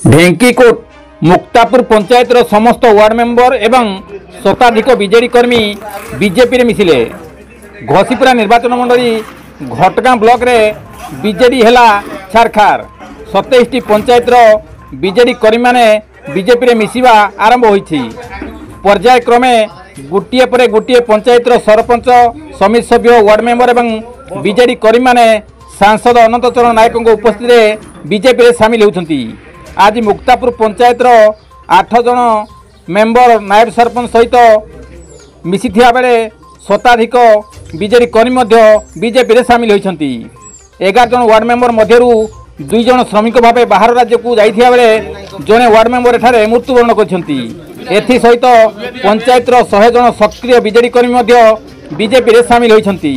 ढेंकीकोट मुक्तापुर पंचायतर समस्त ward member एवं शताधिक बीजेडी कर्मी बीजेपी रे मिसिले। घसीपुरा निर्वाचन मंडली घटगाँ ब्लॉक रे बीजेडी हेला छारखार। 27टी पंचायतर बीजेडी कर्मी माने बीजेपी रे मिसिबा आरंभ होईछि। पर्यायक्रमे गुटिए परे गुटिए पंचायतर सरपंच समिति सभ्य वार्ड मेंबर एवं बीजेडी कर्मी माने सांसद अनंत चरण नायक उपस्थित बीजेपी रे सामिल होउछंती। आज मुक्तापुर पंचायतर 8 जन मेंबर नायब सरपंच सहित मिसिथिया बेले शताधिक बीजेडी कर्मी बीजेपी रे सामिल होइछंती। 11 जन वार्ड मेंबर मध्यरु 2 जन श्रमिक भावे बाहर राज्य को जाइथिया बेले जने वार्ड मेंबर एठारे मृत्युवरण करछंती। एथि सहित पंचायतर 100 जन सक्रिय बीजेडी कर्मी बीजेपी रे सामिल होइछंती।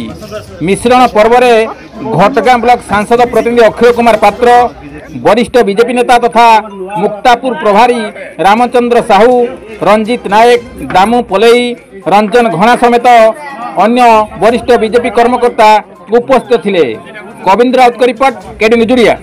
मिश्रण पर्व रे घटगाँ ब्लॉक सांसद प्रतिनिधि अक्षय कुमार पात्र, वरिष्ठ बीजेपी नेता तथा मुक्तापुर प्रभारी रामचंद्र साहू, रंजित नायक, दामू पलेई, रंजन घणा समेत अन्य वरिष्ठ बीजेपी कर्मकर्ता उपस्थित थिले। कविंद्र राउत को रिपोर्ट, केडी न्यूज ओडिया।